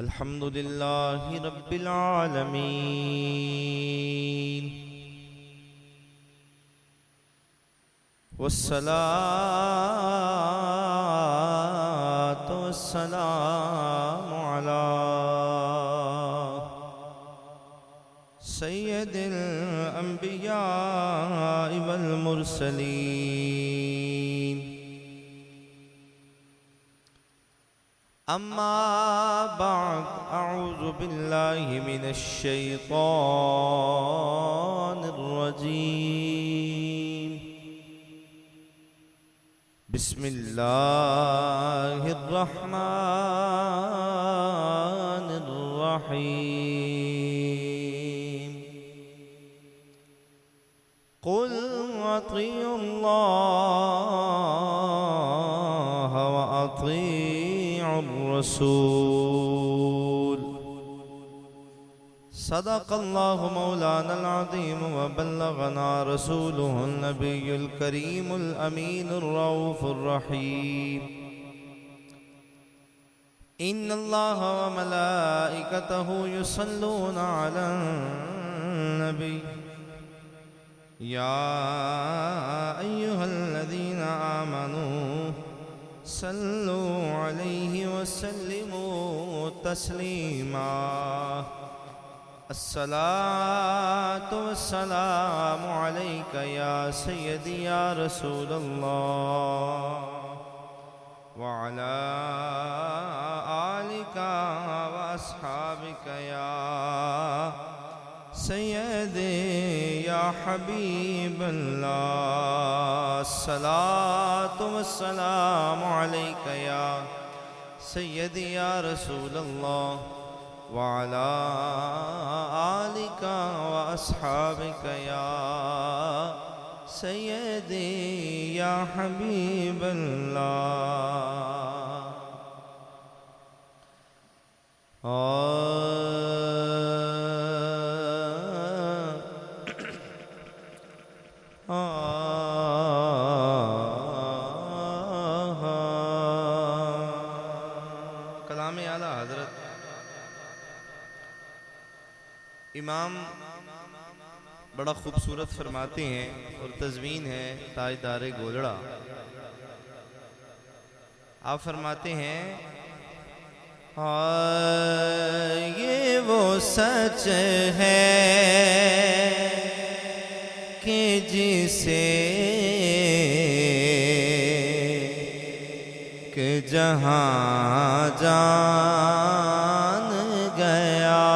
الحمد لله رب العالمين والصلاة والسلام على سيد الأنبياء والمرسلين. أما بعد، أعوذ بالله من الشيطان الرجيم. بسم الله الرحمن الرحيم. قل أطيعوا الله وأطيعوا الرسول. صدق الله مولانا العظيم وبلغنا رسوله النبي الكريم الأمين الرؤوف الرحيم. إن الله وملائكته يصلون على النبي يا أيها الذين آمنوا صلوا عليه وسلموا تسليما. الصلاة والسلام عليك يا سيدي يا رسول الله، وعلى آلك وأصحابك يا سيدي يا حبيب الله. الصلاة والسلام عليك يا سيدي يا رسول الله، وعلى آلك وأصحابك يا سيدي يا حبيب الله. کلام اعلیٰ حضرت امام بڑا خوبصورت فرماتے ہیں، اور تزوین ہے تاجدار گولڑا. آپ فرماتے ہیں یہ وہ سچ ہے کہ جسے کہ جہاں جان گیا.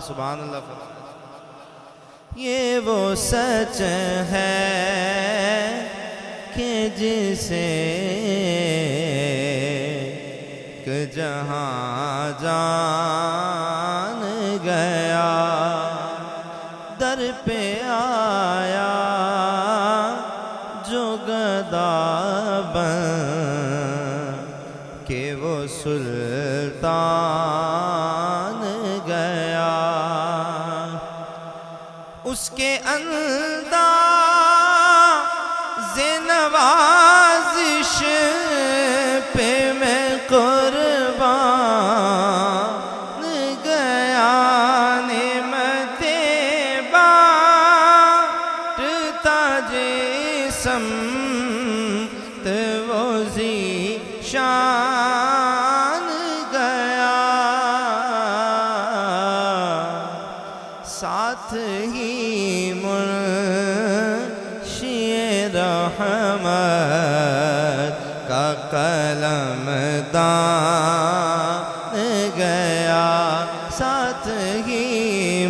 سبحان اللہ. یہ وہ سچ ہے کہ جسے کہ جہاں جان گیا. در پہ آیا جو گدا بن کہ وہ سلطان گیا. اس کے انداز نوازش پہ میں قربان گیا. نعمتیں بانٹتا جسمت وہ ذیشان گیا. ساتھ ہی منشی رحمت کا قلم دان گیا. ساتھ ہی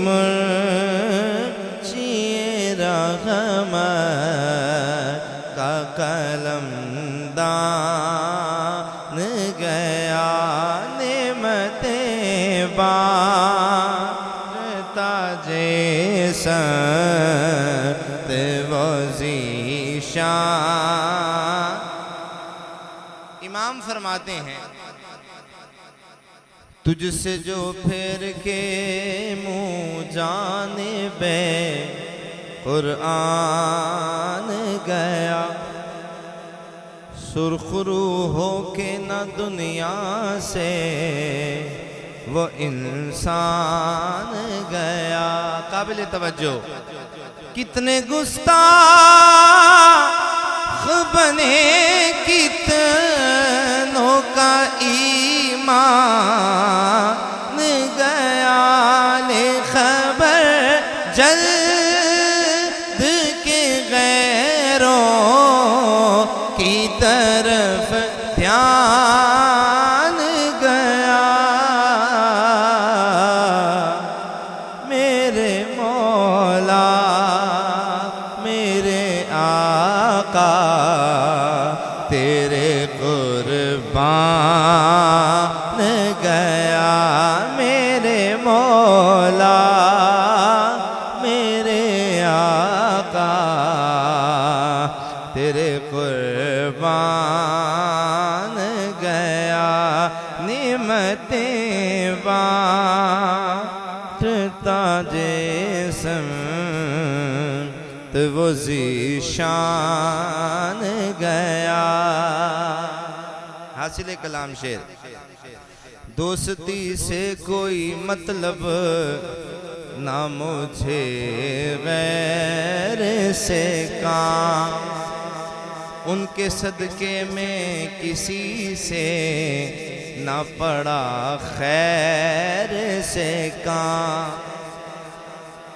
منشی رحمت کا قلم دان گیا. نعمتیں بانٹتا جسمت وہ ذیشان. امام فرماتے ہیں تجھ سے جو پھر کے منہ جانب قرآن گیا، سرخرو ہو کے نہ دنیا سے وہ انسان گیا. قابل توجہ. کتنے گستاخ بنے کتنوں کا ایمان گیا. لے خبر جلد کے غیروں کی طرف دھیان گیا. میرے مولا میرے آقا تیرے قربان گیا. میرے مولا میرے آقا تیرے قربان گیا. نعمتیں بانٹتا جسم تو وہ ذیشان گیا. حاصل کلام شعر. دوستی سے کوئی مطلب نہ مجھے غیر سے کام. ان کے صدقے میں کسی سے نہ پڑا خیر سے کام.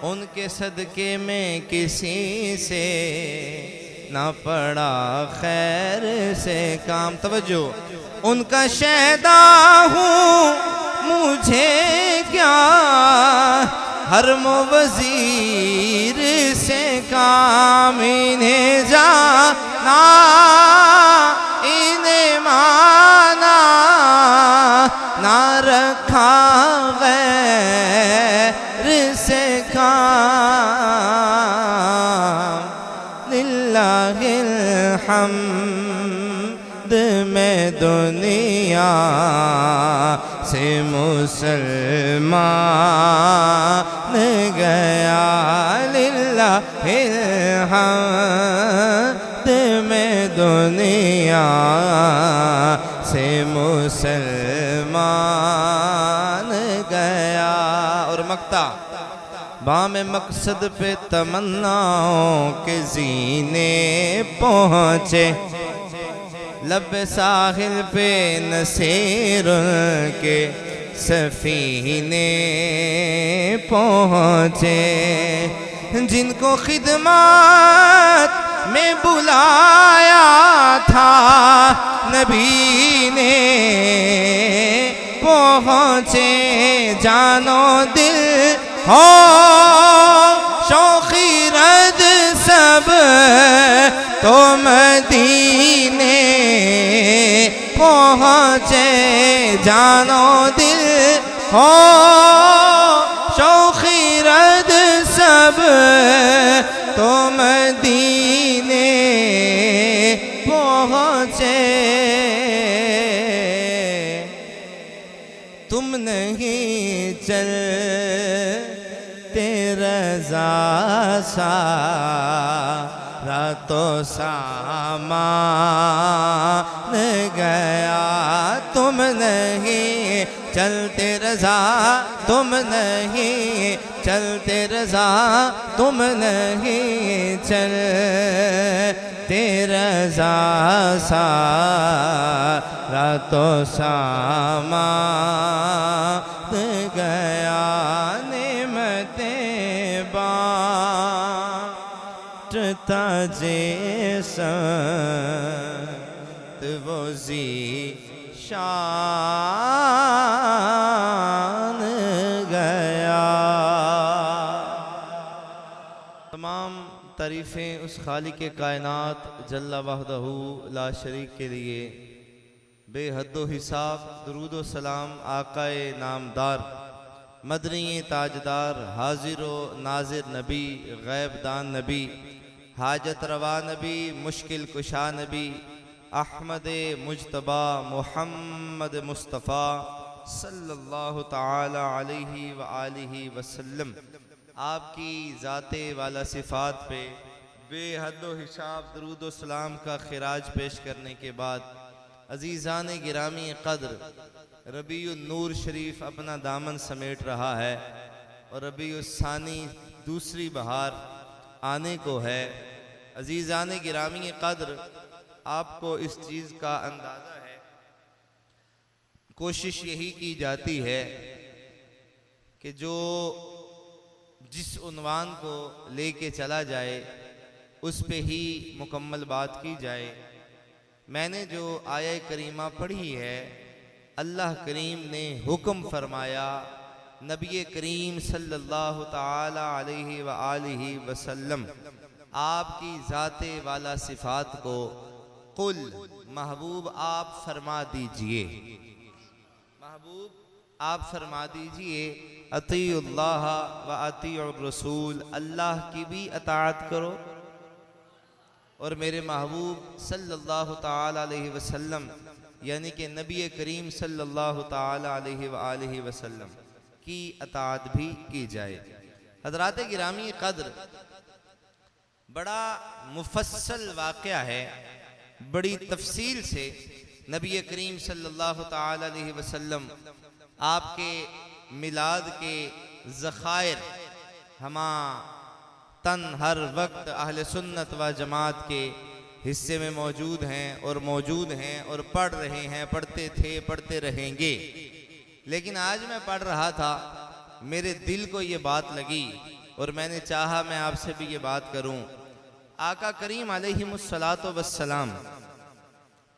ان کے صدقے میں کسی سے نہ پڑا خیر سے کام. توجہ. ان کا شیدا ہوں مجھے کیا ہر وزیر سے کام. انہیں جانا انہیں مانا نہ رکھا غیر سے کام. للہ الحمد میں دنیا سے مسلمان گیا. للہ الحمد میں دنیا سے مسلمان گیا. اور مقطع. بام مقصد پہ تمناؤں کے زینے پہنچے. لب ساحل پہ نصیر کے سفینے پہنچے. جن کو خدمات میں بلایا تھا نبی نے پہنچے. جانو دل ہو شوخی رد سب تو مدینے پہنچے. جانو دل ہو شوخی رد سب تو مدینے پہنچے. تم نہیں چلتے رضا سارا تو سامان گیا. تم نہیں چلتے رضا تم نہیں چلتے رضا تم نہیں چلتے رضا سارا تو سامان گیا. نعمتیں بانٹتا جسم وہ ذیشان گیا. تمام تعریفیں اس خالق کائنات جل وحدہ لا شریک کے لیے. بے حد و حساب درود و سلام آقائے نامدار مدنی تاجدار حاضر و ناظر نبی غیب دان نبی حاجت روا نبی مشکل کشا نبی احمد مجتبی محمد مصطفیٰ صلی اللہ تعالی علیہ وآلہ وسلم. آپ کی ذات والا صفات پہ بے حد و حساب درود و سلام کا خراج پیش کرنے کے بعد عزیزان گرامی قدر ربیع النور شریف اپنا دامن سمیٹ رہا ہے اور ربیع الثانی دوسری بہار آنے کو ہے۔ عزیزان گرامی قدر آپ کو اس چیز کا اندازہ ہے، کوشش یہی کی جاتی ہے کہ جو جس عنوان کو لے کے چلا جائے اس پہ ہی مکمل بات کی جائے۔ میں نے جو آیہ کریمہ پڑھی ہے، اللہ کریم نے حکم فرمایا نبی کریم صلی اللہ تعالی علیہ وآلہ وسلم آپ کی ذات والا صفات کو قل محبوب آپ فرما دیجئے، محبوب آپ فرما دیجئے اطیعوا اللہ و اطیعوا الرسول، اللہ کی بھی اطاعت کرو اور میرے محبوب صلی اللہ تعالی علیہ وسلم یعنی کہ نبی کریم صلی اللہ تعالی علیہ وآلہ وسلم کی اطاعت بھی کی جائے۔ حضرات گرامی قدر بڑا مفصل واقعہ ہے، بڑی تفصیل سے نبی کریم صلی اللہ تعالی علیہ وسلم آپ کے میلاد کے ذخائر ہما تن ہر وقت اہل سنت و جماعت کے حصے میں موجود ہیں اور پڑھ رہے ہیں، پڑھتے تھے، پڑھتے رہیں گے۔ لیکن آج میں پڑھ رہا تھا، میرے دل کو یہ بات لگی اور میں نے چاہا میں آپ سے بھی یہ بات کروں۔ آقا کریم علیہ السلام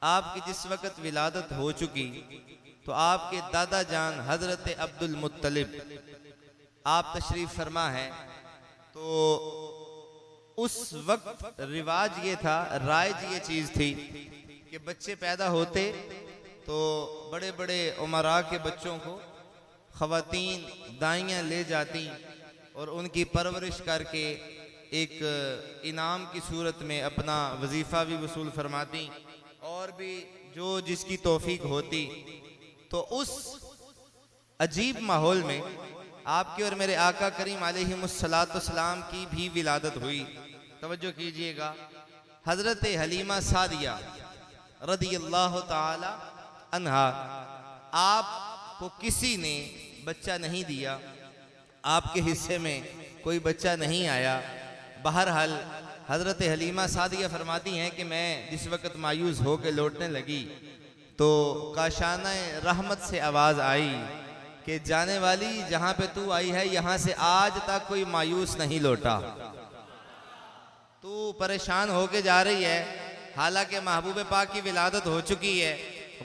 آپ کی جس وقت ولادت ہو چکی تو آپ کے دادا جان حضرت عبد المطلب آپ تشریف فرما ہے، تو اس وقت رواج یہ تھا، رائج یہ چیز تھی کہ بچے پیدا ہوتے تو بڑے بڑے عمراء کے بچوں کو خواتین دائیاں لے جاتی اور ان کی پرورش کر کے ایک انعام کی صورت میں اپنا وظیفہ بھی وصول فرماتی اور بھی جو جس کی توفیق ہوتی۔ تو اس عجیب ماحول میں آپ کے اور میرے آقا کریم علیہ السلام کی بھی ولادت ہوئی۔ توجہ کیجئے گا، حضرت حلیمہ سعدیہ رضی اللہ تعالی عنہا، آپ کو کسی نے بچہ نہیں دیا، آپ کے حصے میں کوئی بچہ نہیں آیا۔ بہرحال حضرت حلیمہ سعدیہ فرماتی ہیں کہ میں جس وقت مایوس ہو کے لوٹنے لگی تو کاشانہ رحمت سے آواز آئی کہ جانے والی جہاں پہ تو آئی ہے یہاں سے آج تک کوئی مایوس نہیں لوٹا، تو پریشان ہو کے جا رہی ہے، حالانکہ محبوب پاک کی ولادت ہو چکی ہے،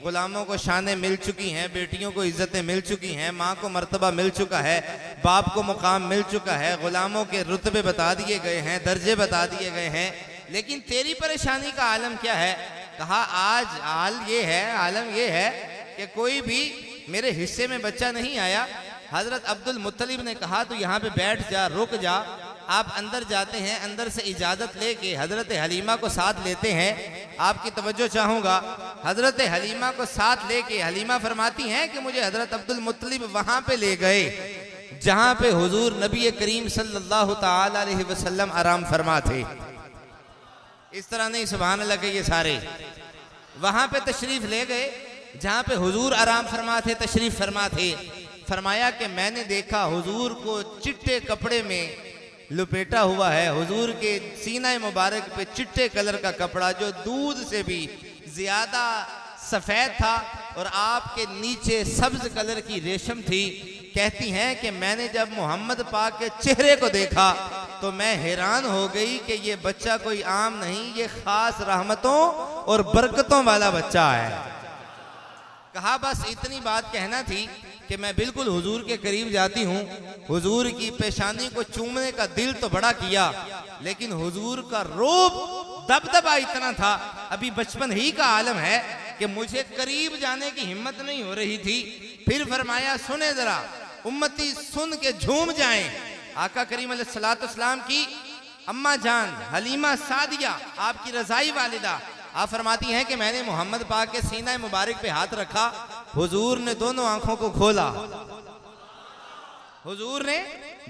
غلاموں کو شانیں مل چکی ہیں، بیٹیوں کو عزتیں مل چکی ہیں، ماں کو مرتبہ مل چکا ہے، باپ کو مقام مل چکا ہے، غلاموں کے رتبے بتا دیے گئے ہیں، درجے بتا دیے گئے ہیں، لیکن تیری پریشانی کا عالم کیا ہے؟ کہا آج عالم یہ ہے کہ کوئی بھی میرے حصے میں بچہ نہیں آیا۔ حضرت عبد المطلب نے کہا تو یہاں پہ بیٹھ جا، رک جا۔ آپ اندر جاتے ہیں، اندر سے اجازت لے کے حضرت حلیمہ کو ساتھ لیتے ہیں۔ آپ کی توجہ چاہوں گا، حضرت حلیمہ کو ساتھ لے کے حلیمہ فرماتی ہیں کہ مجھے حضرت عبد المطلب وہاں پہ لے گئے جہاں پہ حضور نبی کریم صلی اللہ تعالی علیہ وسلم آرام فرما تھے۔ اس طرح نہیں، سبحان اللہ کہیے سارے، وہاں پہ تشریف لے گئے جہاں پہ حضور آرام فرما تھے، تشریف فرما تھے۔ فرمایا کہ میں نے دیکھا حضور کو چٹے کپڑے میں لپیٹا ہوا ہے، حضور کے سینہ مبارک پہ چٹے کلر کا کپڑا جو دودھ سے بھی زیادہ سفید تھا اور آپ کے نیچے سبز کلر کی ریشم تھی۔ کہتی ہیں کہ میں نے جب محمد پاک کے چہرے کو دیکھا تو میں حیران ہو گئی کہ یہ بچہ کوئی عام نہیں، یہ خاص رحمتوں اور برکتوں والا بچہ ہے۔ کہا بس اتنی بات کہنا تھی کہ میں بالکل حضور کے قریب جاتی ہوں۔ حضور کی پیشانی کو چومنے کا دل تو بڑا کیا، لیکن حضور کا روب دبدبہ اتنا تھا، ابھی بچپن ہی کا عالم ہے کہ مجھے قریب جانے کی ہمت نہیں ہو رہی تھی۔ پھر فرمایا سنیں ذرا، امتی سن کے جھوم جائیں۔ آقا کریم علیہ السلام کی اماں جان حلیمہ سعدیہ، آپ کی رضائی والدہ، آپ فرماتی ہیں کہ میں نے محمد پاک کے سینہ مبارک پہ ہاتھ رکھا، حضور نے دونوں آنکھوں کو کھولا، حضور نے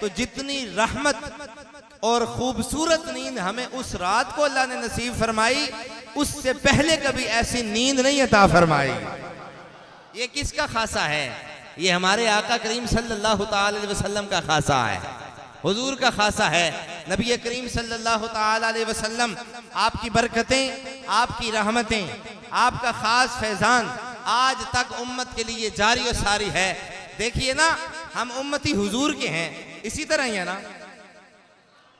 تو جتنی رحمت اور خوبصورت نیند ہمیں اس رات کو اللہ نے نصیب فرمائی، اس سے پہلے کبھی ایسی نیند نہیں عطا فرمائی۔ یہ کس کا خاصہ ہے؟ یہ ہمارے آقا کریم صلی اللہ تعالی علیہ وسلم کا خاصہ ہے، حضور کا خاصہ ہے۔ نبی کریم صلی اللہ تعالی علیہ وسلم، آپ کی برکتیں، آپ کی رحمتیں، آپ کا خاص فیضان آج تک امت کے لیے جاری و ساری ہے۔ دیکھیے نا، ہم امتی حضور کے ہیں، اسی طرح ہی ہے نا۔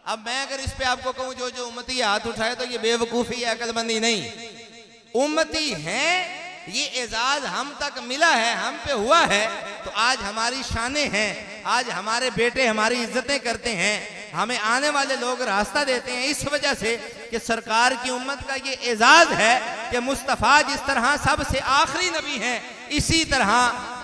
اب میں اگر اس پہ آپ کو کہوں جو امتی ہاتھ اٹھائے تو یہ بے وقوفی ہے، عقل مندی نہیں۔ امتی ہیں، یہ اعزاز ہم تک ملا ہے، ہم پہ ہوا ہے، تو آج ہماری شانیں ہیں، آج ہمارے بیٹے ہماری عزتیں کرتے ہیں، ہمیں آنے والے لوگ راستہ دیتے ہیں، اس وجہ سے کہ سرکار کی امت کا یہ اعزاز ہے کہ مصطفیٰ جس طرح سب سے آخری نبی ہیں،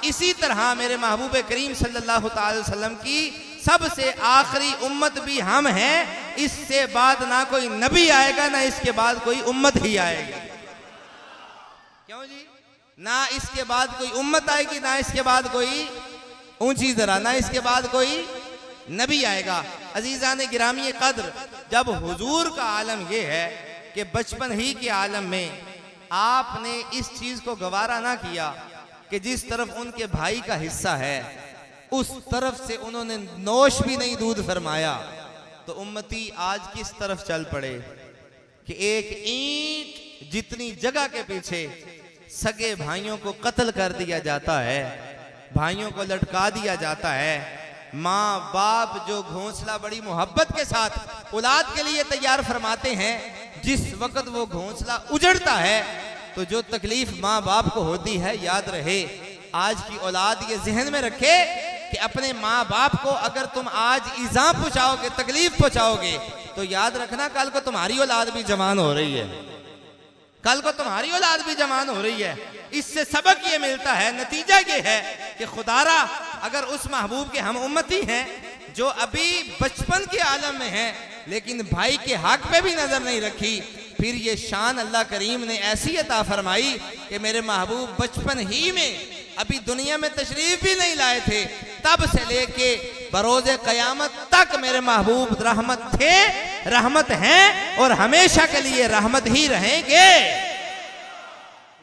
اسی طرح میرے محبوب کریم صلی اللہ تعالی وسلم کی سب سے آخری امت بھی ہم ہیں۔ اس سے بعد نہ کوئی نبی آئے گا، نہ اس کے بعد کوئی امت ہی آئے گی۔ کیوں جی؟ نہ اس کے بعد کوئی امت آئے گی، نہ اس کے بعد کوئی اونچی ذرا، نہ اس کے بعد کوئی نبی آئے گا۔ عزیزان گرامی قدر، جب حضور کا عالم یہ ہے کہ بچپن ہی کے عالم میں آپ نے اس چیز کو گوارا نہ کیا کہ جس طرف ان کے بھائی کا حصہ ہے اس طرف سے انہوں نے نوش بھی نہیں دودھ فرمایا، تو امتی آج کس طرف چل پڑے کہ ایک اینٹ جتنی جگہ کے پیچھے سگے بھائیوں کو قتل کر دیا جاتا ہے، بھائیوں کو لٹکا دیا جاتا ہے۔ ماں باپ جو گھونسلہ بڑی محبت کے ساتھ اولاد کے لیے تیار فرماتے ہیں، جس وقت وہ گھونسلہ اجڑتا ہے تو جو تکلیف ماں باپ کو ہوتی ہے، یاد رہے آج کی اولاد یہ ذہن میں رکھے کہ اپنے ماں باپ کو اگر تم آج ایذا پہنچاؤ گے، تکلیف پہنچاؤ گے، تو یاد رکھنا کل کو تمہاری اولاد بھی جوان ہو رہی ہے، کل کو تمہاری اولاد بھی جوان ہو رہی ہے۔ اس سے سبق یہ ملتا ہے، نتیجہ یہ ہے کہ خدا را اگر اس محبوب کے ہم امتی ہیں جو ابھی بچپن کے عالم میں ہیں لیکن بھائی کے حق پہ بھی نظر نہیں رکھی، پھر یہ شان اللہ کریم نے ایسی عطا فرمائی کہ میرے محبوب بچپن ہی میں، ابھی دنیا میں تشریف بھی نہیں لائے تھے، تب سے لے کے بروز قیامت تک میرے محبوب رحمت تھے، رحمت ہیں اور ہمیشہ کے لیے رحمت ہی رہیں گے۔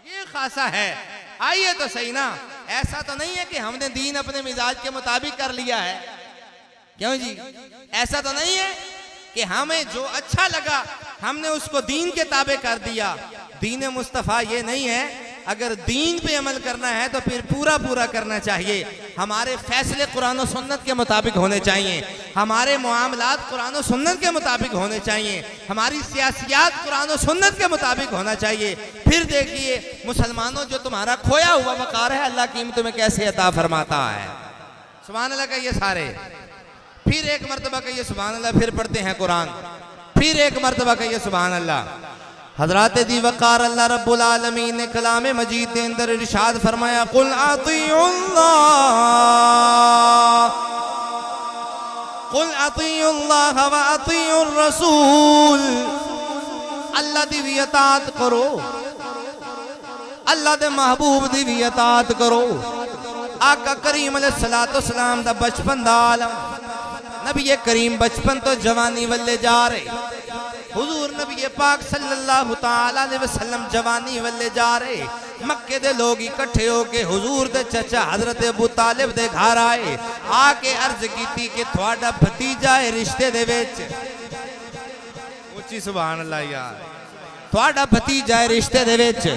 یہ خاصہ ہے۔ آئیے تو صحیح نا، ایسا تو نہیں ہے کہ ہم نے دین اپنے مزاج کے مطابق کر لیا ہے، کیوں جی؟ ایسا تو نہیں ہے کہ ہمیں جو اچھا لگا ہم نے اس کو دین کے تابع کر دیا۔ دین مصطفیٰ یہ نہیں ہے، اگر دین پہ عمل کرنا ہے تو پھر پورا کرنا چاہیے۔ ہمارے فیصلے قرآن و سنت کے مطابق ہونے چاہیے، ہمارے معاملات قرآن و سنت کے مطابق ہونے چاہیے، ہماری سیاسیات قرآن و سنت کے مطابق ہونا چاہیے۔ پھر دیکھیے مسلمانوں، جو تمہارا کھویا ہوا وقار ہے اللہ کی تمہیں کیسے عطا فرماتا ہے۔ سبحان اللہ کہیے سارے، پھر ایک مرتبہ کہیے سبحان اللہ، پھر پڑھتے ہیں قرآن، پھر ایک مرتبہ کہیے سبحان اللہ۔ حضرات دی وقار اللہ رب العالمین نے کلام مجید کے اندر ارشاد فرمایا، قل اطیعوا اللہ و اطیعوا الرسول، اللہ دی بھی اطاعت کرو، اللہ دے محبوب دی بھی اطاعت کرو۔ آقا کریم علیہ السلام دا بچپن دا عالم، نبی کریم بچپن تو جوانی والے جا رہے، حضور نبی پاک صلی اللہ تعالیٰ علیہ وسلم جوانی والے جا رہے۔ مکے دے لوگ اکٹھے ہو کے حضور دے چچا حضرت ابو طالب دے گھر آئے، آ کے عرض کیتی کہ تھوڑا بھتیجا ہے رشتے دے ویچ، اونچی سبحان اللہ یار، تھوڑا بھتیجا ہے رشتے دے ویچ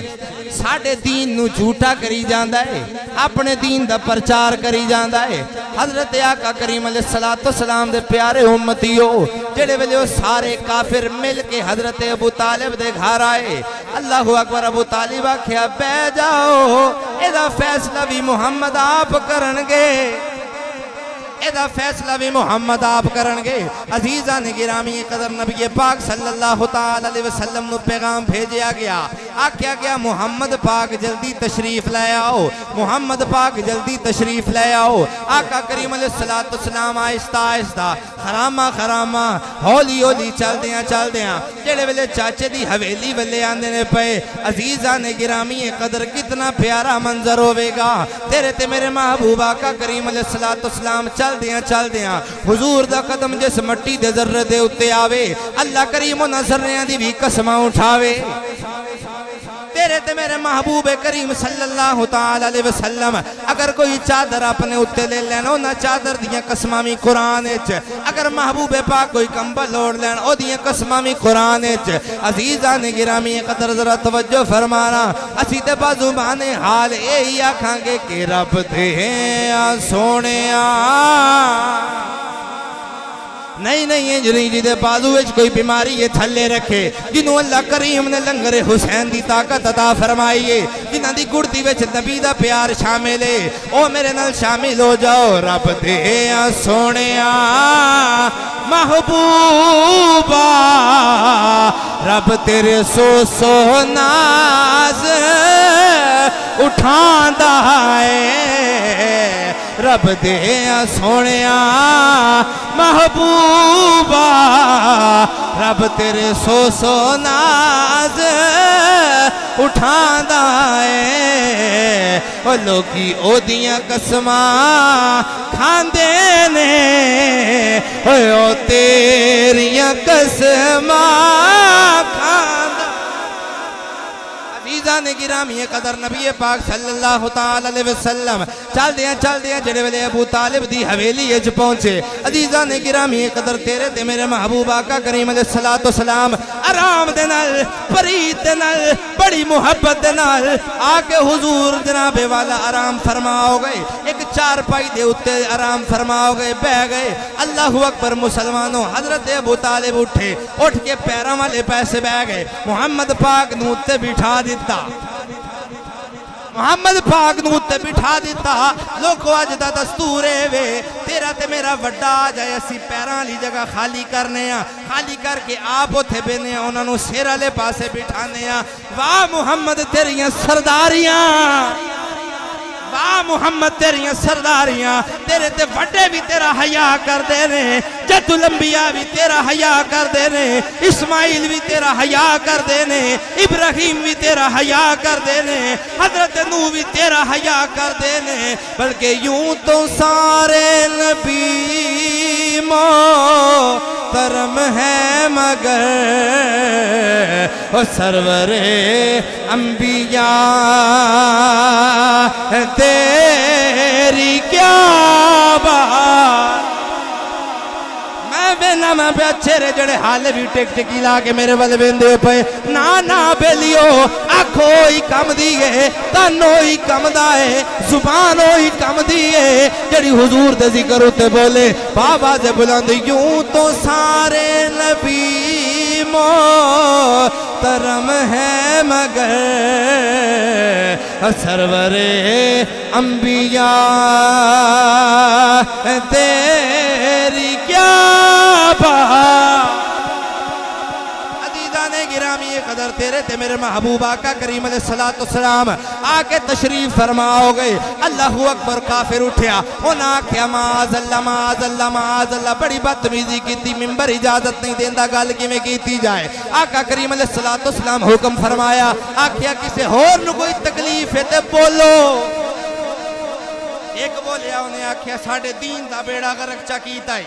ساڑھے دین نو جھوٹا کری جاندہ ہے، اپنے دین دا پرچار کری جاندہ ہے۔ حضرت آقا کریم علیہ السلام دے پیارے امتیو، جڑے ویلے وہ سارے کافر مل کے حضرت ابو طالب دے گھر آئے۔ اللہ اکبر، ابو طالب آکھیا بے جاؤ، ایدہ فیصلہ بھی محمد آپ کرنگے، ایدہ فیصلہ بھی محمد آپ کرنگے۔ عزیزان گرامی قدر، نبی پاک صلی اللہ تعالی علیہ وسلم نو پیغام بھیجیا گیا، آکھیا گیا محمد پاک جلدی تشریف لے آؤ، محمد پاک جلدی تشریف لے آؤ۔ آقا کریم علیہ السلام آہستہ آہستہ، خرامہ ہولی چل دیاں جڑے ویلے چاچے دی حویلی ویلے آندے نے پے عزیزان گرامی قدر کتنا پیارا منظر ہوے گا تیرے تے میرے محبوب آقا کریم علیہ السلام چل دیاں حضور دا قدم جس مٹی دے ذرے دے اتے آوے اللہ کریم انہاں ذریاں دی بھی قسماں اٹھاوے تیرے تے میرے محبوب کریم صلی اللہ تعالی علیہ وسلم اگر کوئی چادر اپنے اتے لے لین اونا چادر دیاں قسمامی قرآن اچ اگر محبوب پاک کوئی کمبل اوڑ لین او دیاں قسمامی قرآن اچ عزیزان گرامی قدر ذرا توجہ فرمانا اسی تے بازوبان حال اے ہی آکھاں گے کہ رب دے سونیا نہیں انجلی جی دے بازو وچ کوئی بیماری یہ تھلے رکھے جنہوں اللہ کریم نے لنگر حسین دی طاقت عطا فرمائیے جنہاں دی گڑتی وچ نبی دا پیار شامل ہے او میرے نال شامل ہو جاؤ رب دے سونیا محبوبا رب تیرے سو ناز اٹھاندا ہے رب دے سونیا محبوبا رب تیرے سو ناز اٹھاندا ہے او لوکی او دیاں قسماں کھاندے نے او تیریاں قسماں کھاندا عزیزان گرامی قدر نبی پاک صلی اللہ تعالی علیہ وسلم چل دیاں جڑے ویلے ابو طالب دی حویلی اچ پہنچے عزیزان گرامی قدر تیرے تے میرے محبوب آقا کریم علیہ السلام آرام دے نال فرید دے نال بڑی محبت دے نال آکے حضور جناب والا آرام فرماؤ گئے ایک چار پائی دے اتے آرام فرماؤ گئے بہ گئے اللہ اکبر مسلمانوں حضرت ابو طالب اٹھ کے پیروں والے پیسے بہ گئے محمد پاک نو تے بٹھا دیتا محمد پاک نو تے بٹھا دیتا لوگو آج دا دستور ہے وے تیرا تے میرا وڈا آ جائے اسی پیران لی جگہ خالی کرنے ہیں خالی کر کے آپ ہوتے بینے ہیں انہوں نے سیرہ لے پاسے بٹھانے ہیں واہ محمد تیریاں سرداریاں واہ محمد تیریاں سرداریاں تیرے تے وڈے بھی تیرا حیاء کر دینے جد الانبیاء بھی تیرا حیاء کر دینے اسماعیل بھی تیرا حیاء کر دینے ابراہیم بھی تیرا حیاء کر دینے حضرت نوح بھی تیرا حیاء کر دینے بلکہ یوں تو سارے نبی محترم ہے مگر وہ سرور انبیاء تیری کیا بات میں بینا میں پہ اچھے رہے جڑے حالے بھی ٹک ٹکی لا کے میرے والے بیندے پہ نا بیلیو آنکھو ہی کم دیئے تنو ہی کم دائے زبانو ہی کم دیئے جڑی حضور دے ذکر ہوتے بولے بابا دے بلند یوں تو سارے نبی محترم ہے مگر سرور انبیاء تیری کیا بات عزیزان گرامی قدر تیرے تے میرے محبوب آقا کریم علیہ السلام آکے تشریف فرماؤ گئے اللہ اکبر کافر اٹھیا انہاں کیا معاذ اللہ بڑی بدتمیزی کی تھی ممبر اجازت نہیں دیندہ گل کی میں کیتی جائے آقا کریم علیہ السلام حکم فرمایا آکھیا کسے اور نو کوئی تکلیف ہے تے بولو ایک بولیا انہیں آکھیا ساڑھے دین دا بیڑا غرق چا کیتا ہی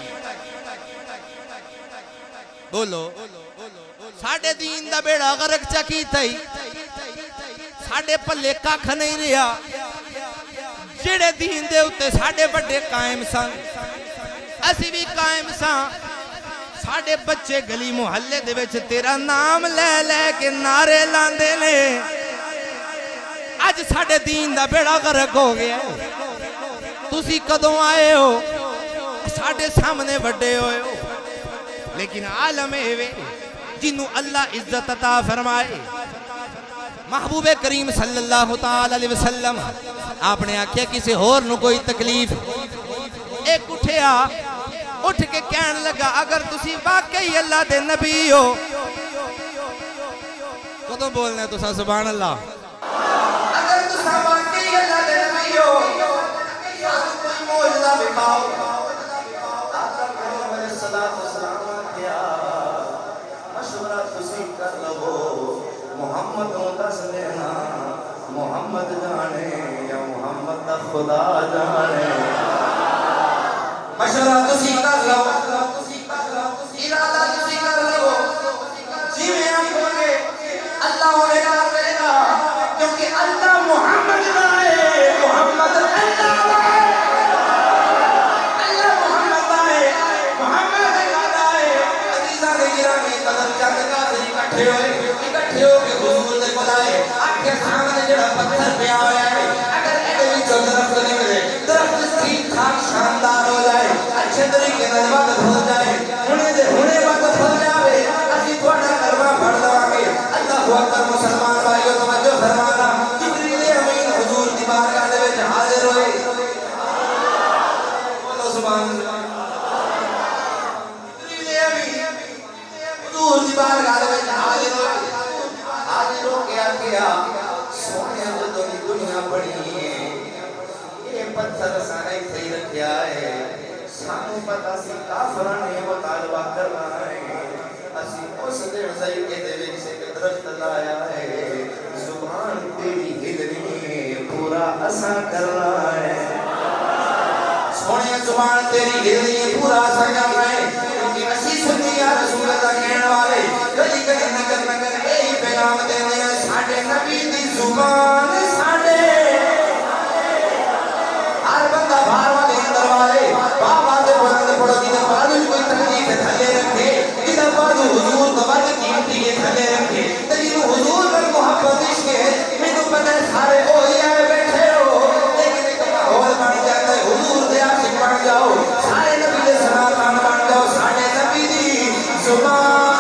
بولو ساڑھے دین دا بیڑا غرق چا کیتا ہی ساڑھے پلے کاکھ نہیں رہا جڑے دین دے ہوتے ساڑھے بڑے قائم سن اسی بھی قائم سن ساڑھے بچے گلی محلے دے وچ تیرا نام لے کے نعرے لاندے لے آج ساڑھے دین دا بیڑا غرق ہو گیا تسی کدوں آئے ہو ساڑھے سامنے بڑے ہوئے ہو لیکن عالم ہے جنہوں اللہ عزت عطا فرمائے محبوب کریم صلی اللہ تعالی علیہ وسلم آپ نے آکھیا کسی اور نو کوئی تکلیف ایک اٹھیا اٹھ کے کہنے لگا اگر تسی واقعی اللہ دے نبی ہو کدوں بولنے تو سبحان اللہ اگر تسا واقعی اللہ دے نبی ہو کوئی موجزہ بکھاؤ آقا کریم علیہ السلام کیا مشورہ تسی دس دینا محمد جانے یا محمد دا خدا جانے مشورہ تسی کر لو ارادہ تسی کر لو جی میں آنکھوں گے اللہ ہونے کر دے گا کیونکہ اللہ محمد دائے محمد اللہ اکٹھے ہو کے حضور دے بلائے آنکھیں سامنے جڑا پتھر پیا ہوا ہے اگر ایڈے وچوں درخت نکلے درخت ٹھیک ٹھاک شاندار ہو جائے اچھے طریقے نال وقت ہو جائے ہنے وقت ہو جائے اسی تھوڑا کلمہ پڑھ لواں گے اللہ اکبر مسلمان بھائیو توجہ فرمانا جبریل امین حضور دی بارگاہ دے وچ حاضر ہوئے بولو سبحان اللہ جبریل امین حضور دی بارگاہ دے وچ حاضر ہوئے کیا سونے جدوں دی دنیا بڑی ہے یہ پتھر سانے تھی رکھیا ہے سانو پتہ سی کافراں نے مطالبہ کرنا ہے اسی اس دن ذریعے دے وچ سے درخت لایا ہے زبان تیری ہلنی ہے پورا اساں کرنا ہے سونے زبان تیری ہلنی ہے پورا اساں کرنا ہے کیونکہ اسی سنی یا رسول اللہ کہنے والے کلی کلی نگر یہی پیغام دینے ہیں ساڑھے نبی دی زبان ساڑھے ہر بندہ بھار والے اندر والے بابا دے بلند پڑھو جیدہ بازو کوئی تکلیف تھلے رکھے جیدہ بازو حضور دوبارہ قیمتی کے تھلے رکھے تجیدہ حضور پر محبت عشق ہے میں تو پتہ سارے ہوئی آئے بیٹھے ہو لیکن ایک ماحول بن جاتا ہے حضور دے عاشق بن جاؤ سارے نبی دے سناتان بن جاؤ ساڑھے نبی دی زبان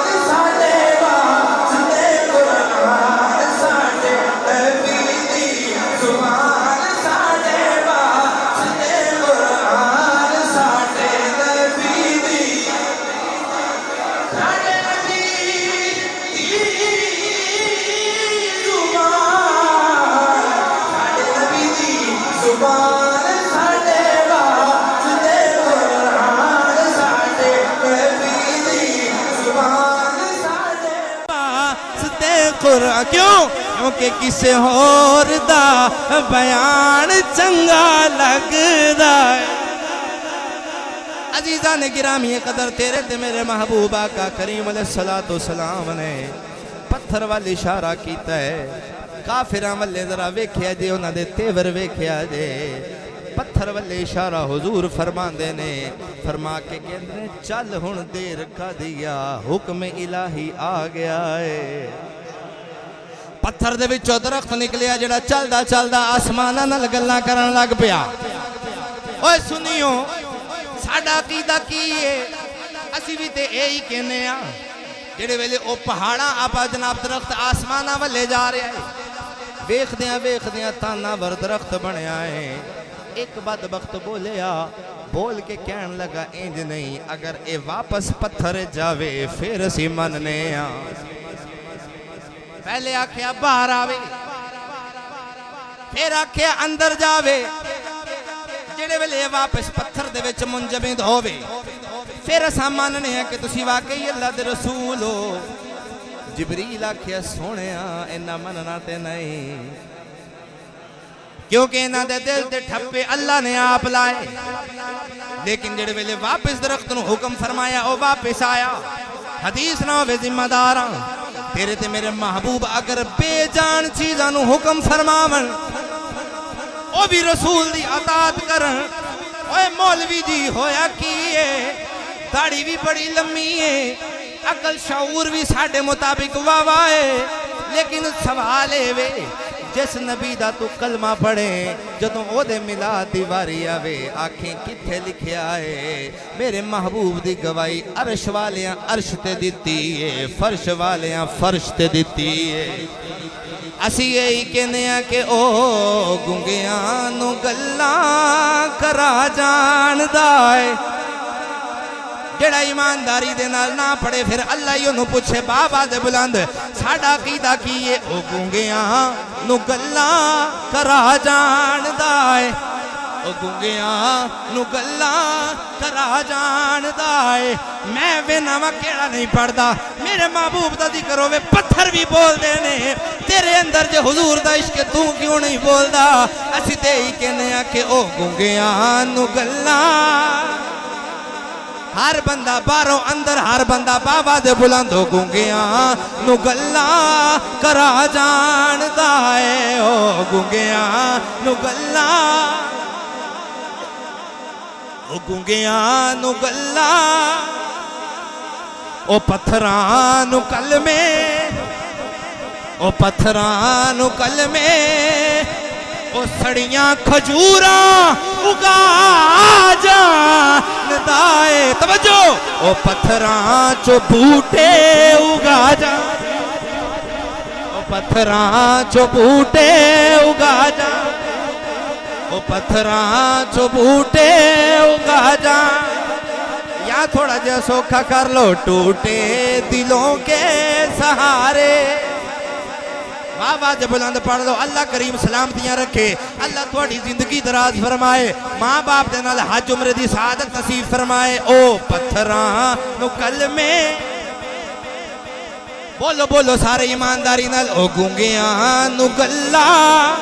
کیوں کیونکہ کسے اور دا بیان چنگا لگدا ہے عزیزان گرامی قدر تیرے تے میرے محبوب آقا کریم علیہ السلام نے پتھر والی اشارہ کیتا ہے کافراں والے ذرا ویکھیا جے انہاں دے تیور ویکھیا جے پتھر والے اشارہ حضور فرماندے نے فرما کے کہندے چل ہن دیر کا دیا حکم الہی آ گیا ہے پتھر دے وچوں درخت نکلیا جڑا چلدا چلدا آسماناں نال گلاں کرن لگ پیا اوے سنیو ساڈا عقیدہ کی ہے اسی بھی تے یہی کہنے ہاں جڑے ویلے او پہاڑاں آپا جناب درخت آسماناں والے جا رہا ہے ویکھدیاں تانا ور درخت بنیا ہے ایک بدبخت بولیا بول کے کہن لگا انج نہیں اگر اے واپس پتھر جاوے پھر اسی مننے ہاں پہلے آکھیا باہر آوے پھر آکھیا اندر جاوے جڑے ویلے واپس پتھر دے وچ منجمد ہووے پھر اساں ماننے ہیں کہ تسی واقعی اللہ دے رسول ہو جبریل آکھیا سونیا انہاں مننا تے نہیں کیونکہ انہاں دے دل تے ٹھپے اللہ نے آپ لائے لیکن جڑے ویلے واپس درخت نو حکم فرمایا او واپس آیا حدیث نہ ہوے ذمہ داراں تیرے تے میرے محبوب اگر بے جان چیزاں نو حکم فرماون او بھی رسول دی اطاعت کرن اوے مولوی جی ہویا کیے داڑھی بھی بڑی لمبی ہے عقل شعور بھی ساڑھے مطابق واہ ہے لیکن سوال ہے وے جس نبی دا تو کلمہ پڑھے جدوں او دے میلاد دی واری آوے آنکھیں کتھے لکھیا ہے میرے محبوب دی گواہی عرش والیاں عرش تے دیتی ہے فرش والیاں فرش تے دیتی ہے اسی یہی کہنے ہیں کہ او گنگیاں نو گلاں کرا جان دائے جڑا ایمانداری دے نال نہ پڑے پھر اللہ ہی انہوں پوچھے بابا دے بلند ساڑھا عقیدہ کیے او گنگیاں نو گلاں کرا جان دائے او گنگیاں نو گلاں کرا جان دائے میں وینا وا کیڑا نہیں پڑھدا میرے محبوب دا ذکر ہوئے پتھر بھی بول دینے تے تیرے اندر جے حضور دا عشق تو کیوں نہیں بولدا اسی تے ہی کہنے آ کہ او گنگیاں نو گلاں ہر بندہ باہروں اندر ہر بندہ بابا دے بلندو گنگیاں نو گلاں کرا جاندا ہے او گنگیاں نو گلاں او گنگیاں نو گلاں او پتھراں نو کلمے او پتھراں نو کلمے او سڑیاں کھجوراں اگا جاندا ہے توجہ او پتھراں چو بوٹے اگا جا او پتھراں چو بوٹے اگا جا او پتھراں چو بوٹے اگا جا یا تھوڑا جا سوکھا کر لو ٹوٹے دلوں کے سہارے آواز بلند پڑھ لو اللہ کریم سلامتیاں رکھے اللہ تھوڑی زندگی دراز فرمائے ماں باپ دے نال حج عمرے دی سعادت نصیب فرمائے او پتھراں نو کلمے بولو بولو سارے ایمانداری نال او گنگیاں نو گلاں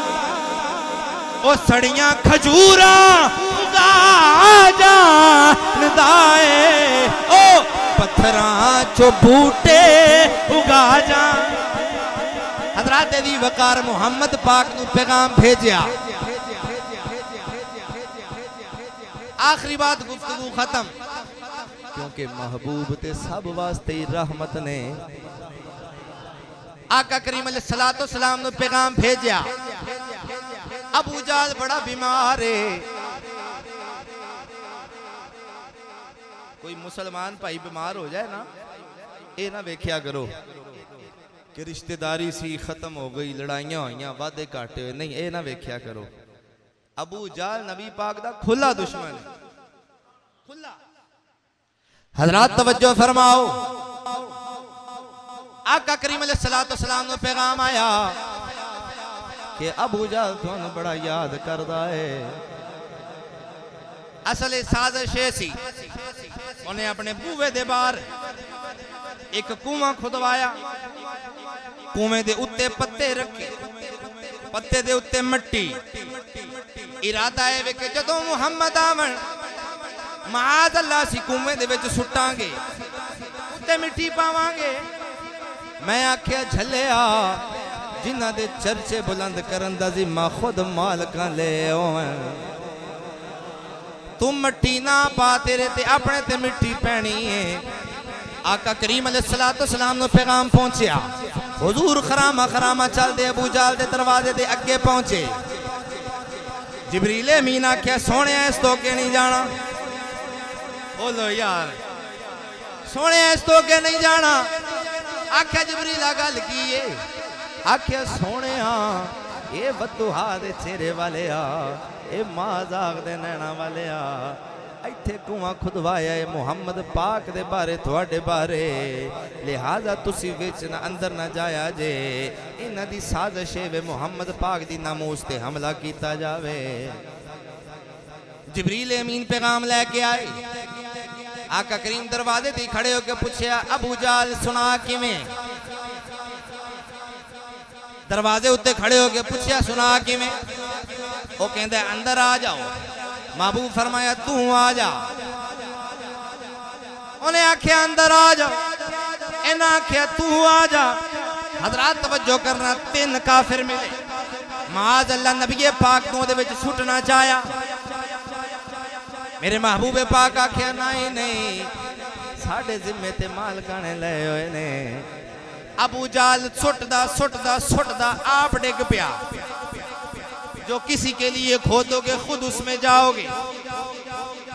او سڑیاں کھجوراں اگا جاندا ہے او پتھراں چو بوٹے اگا جان حضرات دی وقار محمد پاک نو پیغام بھیجیا آخری بات گفتگو ختم کیونکہ محبوب تے سب واسطے رحمت نے آقا کریم علیہ السلام نو پیغام بھیجیا ابو جہل بڑا بیمار ہے کوئی مسلمان بھائی بیمار ہو جائے نا اے نہ ویکھیا کرو کہ رشتہ داری سی ختم ہو گئی لڑائیاں ہوئیاں وعدے کاٹے ہوئے نہیں اے نہ ویکھیا کرو ابو جہل نبی پاک دا کھلا دشمن کھلا حضرات توجہ فرماؤ آقا کریم علیہ السلام نو پیغام آیا کہ ابو جہل تھانوں بڑا یاد کردا ہے اصل سازش سی انہیں اپنے بوے دے بار ایک کنواں کھدوایا کنویں دے اتے پتے رکھے پتے دے اتے مٹی ارادہ ہے کہ جدوں محمد آمن معاذ اللہ سی کنویں دے وچ سٹاں گے اتے مٹی پاواں گے میں آکھیا جھلیا جنہ دے چرچے بلند کرن دا ذمہ خود مالکاں لے ہوئیں تم مٹی نہ پا تیرے تے اپنے تے مٹی پینی ہے آقا کریم علیہ السلام نو پیغام پہنچیا حضور خرامہ چل دے ابو جہل دے دروازے دے اگے پہنچے جبریل امین آکھیا سونے اس تو کے نہیں جانا بولو یار سونے اس تو کے نہیں جانا آکھیا جبریل گل کیے آکھیا سونے اے بدوہا دے چہرے والے اے مازاغ دے نینا والے ایتھے کنواں کھدوایا ہے محمد پاک دے بارے تھوڑے بارے لہذا تسی وچ نہ اندر نہ جایا جے انہاں دی سازش ہے محمد پاک دی ناموس تے حملہ کیتا جاوے جبریل امین پیغام لے کے آئے آقا کریم دروازے تے کھڑے ہو کے پوچھیا ابو جہل سنا کیویں دروازے اتے کھڑے ہو کے پوچھیا سنا کیویں وہ کہندا ہے اندر آ جاؤ محبوب فرمایا تو آ جا انہیں آکھیا اندر آ جا انہیں آکھیا تو آ جا حضرات توجہ کرنا 3 کافر ملے معاذ اللہ نبی پاک تو دے وچ سٹنا چاہیا میرے محبوب پاک آکھیا نہیں ساڑھے ذمے تے مالکانے لے ہوئے نے ابو جہل سٹدا آپ ڈگ پیا جو کسی کے لیے کھودو گے خود اس میں جاؤ گے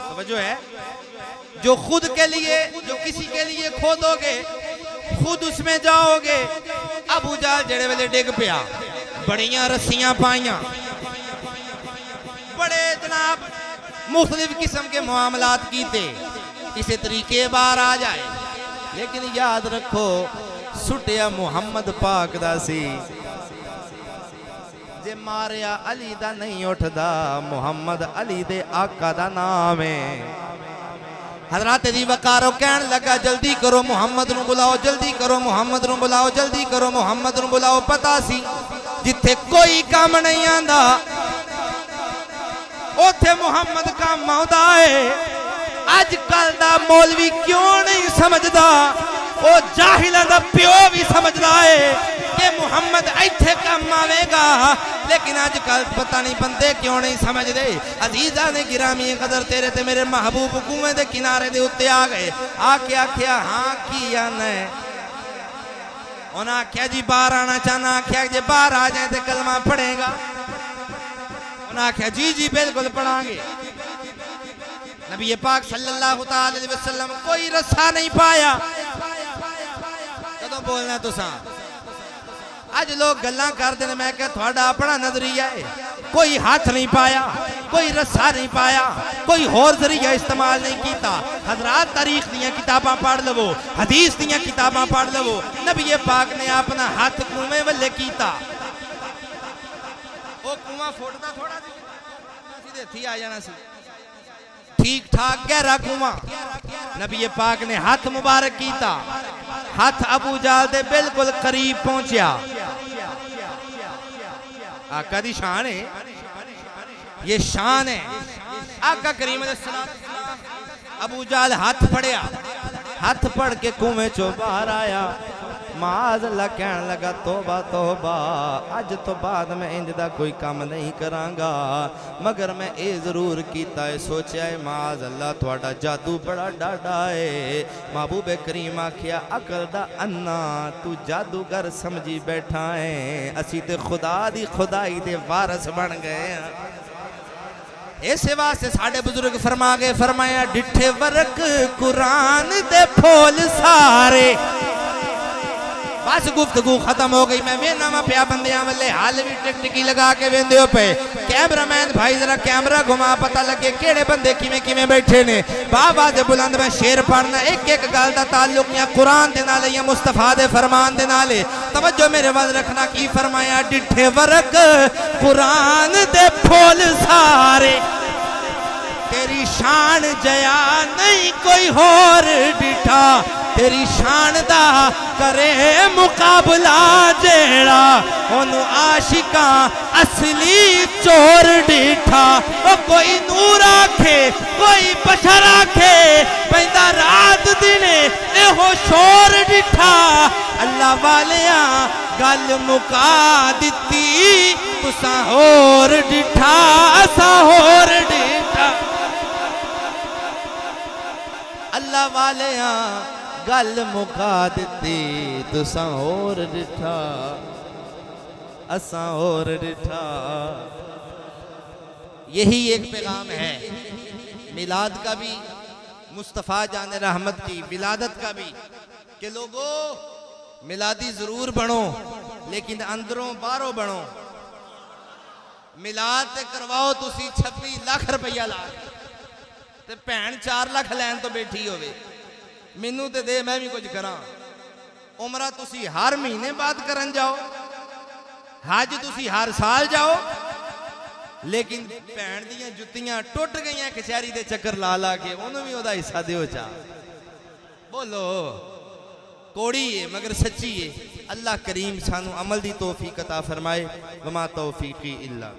توجہ ہے جو کسی کے لیے کھودو گے خود اس میں جاؤ گے ابو جہل جڑے ویلے ڈگ پیا بڑیاں رسیاں پائیاں بڑے جناب مختلف قسم کے معاملات کیتے کسی طریقے بار آ جائے لیکن یاد رکھو سٹیا محمد پاک دا سی جے ماریا علی دا نہیں اٹھدا محمد علی دے آقا دا نام ہے حضرات دی وقارو کہن لگا جلدی کرو محمد نو بلاؤ، جلدی کرو محمد نو بلاؤ، جلدی کرو محمد نو بلاؤ۔ پتا سی جتھے کوئی کام نہیں آندا اوتھے محمد کام آندا ہے۔ اج کل دا مولوی کیوں نہیں سمجھدا، او جاہلاں دا پیو بھی سمجھدا ہے کہ محمد ایتھے کام آوے گا، لیکن آج کل پتہ نہیں بندے کیوں نہیں سمجھ دے۔ عزیزاں نے گرامی قدر تیرے تے میرے محبوب کنویں دے کنارے دے اتے آ گئے، آ کے آکھیا ہاں کی آنا ہے؟ انہاں آکھیا جی باہر آنا چاہنا، آکھیا جی باہر آ جائیں تے کلمہ پڑھے گا؟ انہاں آکھیا جی جی بالکل پڑھاں گے۔ نبی پاک صلی اللہ علیہ وسلم کوئی رسا نہیں پایا۔ کدوں بولنا ہے تساں؟ آج لوگ گلاں کر دے، میں کہ تھوڑا اپنا نظریہ ہے۔ کوئی ہاتھ نہیں پایا، کوئی رسا نہیں پایا، کوئی اور ذریعہ استعمال نہیں کیتا۔ حضرات تاریخ دیاں کتاباں پڑھ لو، حدیث دیاں کتاباں پڑھ لو، نبی پاک نے اپنا ہاتھ کنویں والے کیتا۔ وہ کنواں فوٹدا تھوڑا سی دے تھی آ جانا سی، ٹھیک ٹھاک گہرا کنواں۔ نبی پاک نے ہاتھ مبارک کیتا، ہاتھ ابو جہل دے بالکل قریب پہنچیا۔ آقا دی شان ہے، یہ شان ہے آقا کریم علیہ السلام۔ ابو جہل ہاتھ پڑیا، ہاتھ پڑھ کے کنویں چوں باہر آیا، معاذ اللہ کہن لگا توبہ توبہ، اج تو بعد میں انج دا کوئی کام نہیں کرانگا، مگر میں اے ضرور کیتا ہے سوچیا ہے معاذ اللہ تھوڑا جادو بڑا ڈاڈا ہے۔ محبوب کریم آکھیا عقل دا انا تو جادوگر سمجھی بیٹھا ہے، اسی تے خدا دی خدائی دے وارث بن گئے ہیں۔ ایسے واسطے ساڑھے بزرگ فرما گئے، فرمایا ڈٹھے ورک قرآن دے پھول سارے۔ بس گفتگو ختم ہو گئی، میں وینا میں پیا بندیاں والے حال بھی ٹک ٹکی لگا کے ویندے ہو پہ۔ کیمرہ مین بھائی ذرا کیمرہ گھما پتہ لگے کیڑے بندے کیویں بیٹھے نے۔ بابا دے بلند میں شیر پڑھنا، ایک ایک گل دا تعلق یا قرآن دے نالے یا مصطفیٰ دے فرمان دے نالے۔ توجہ میرے وز رکھنا، کی فرمایا ڈٹھے ورک قرآن دے پھول سارے، تیری شان جیا نہیں کوئی اور ڈٹھا، تیری شان دا کرے مقابلہ جیڑا، انہوں عاشقاں اصلی چور ڈٹھا۔ وہ کوئی نور آکھے کوئی بشر آکھے، پیندہ رات دنے اے ہو شور ڈٹھا۔ اللہ والیاں گل مکا دیتی، تساں اور ڈٹھا اساں اور ڈٹھا۔ اللہ والیاں گل مکا دیتی، تساں اور ڈٹھا اساں اور ڈٹھا۔ یہی ایک پیغام ہے میلاد کا بھی، مصطفیٰ جان رحمت کی ولادت کا بھی، کہ لوگو میلادی ضرور بنو لیکن اندروں باہروں بنو۔ میلاد تے کرواؤ تسی 26 لاکھ روپیہ لا تے بھین 4 لاکھ لین تو بیٹھی ہوئے، مینوں تے دے میں بھی کچھ کراں۔ عمرہ تسی ہر مہینے بعد کرن جاؤ، حج تسی ہر سال جاؤ، لیکن بھین دیاں جتیاں ٹوٹ گئیاں کچہری دے چکر لا لا کے، انہوں بھی اودا حصہ دیو چاہ۔ بولو کوڑی ہے مگر سچی ہے۔ اللہ کریم سانو عمل دی توفیق عطا فرمائے، وما توفیقی اللہ۔